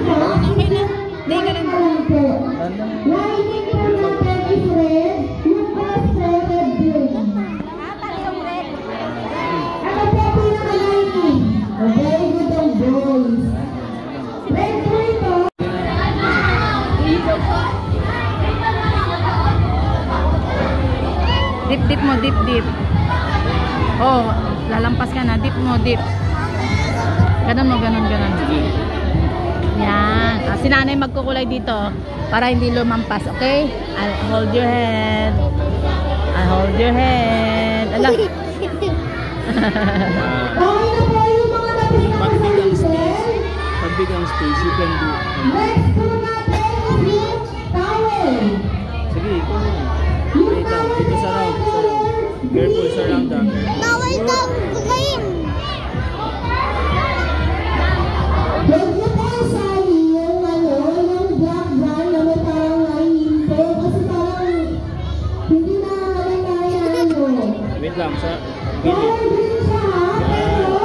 Okay na. Hindi ka lang. Lining po natin is red. Yung cross po red blue. Ano po pinaka-lining? Very good ang boys. Red po ito. Dip mo, dip. Oh, lalampas ka na. Dip mo, dip. Ganon. Yan. Si nanay magkukulay dito para hindi lumampas, okay? I'll hold your hand. Ala. Pagbigang space, you can do. Next po natin yung towel. Sige, ikaw mo. Wait lang, dito sa round. Careful sa round. Towel daw, green. Huwag niyo po isali yung yung black brand na may parang lining po. Kasi parang hindi na Wait lang, sa color gilid. green siya ha. Pero,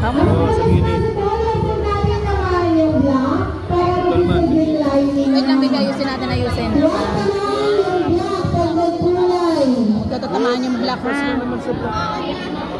Tama. Oo, sa gilid. color natin naman yung black para mag-green lining. Wait lang, ayusin natin. Black naman yung black pag nagkulay. Tatamaan yung black. First naman sa black.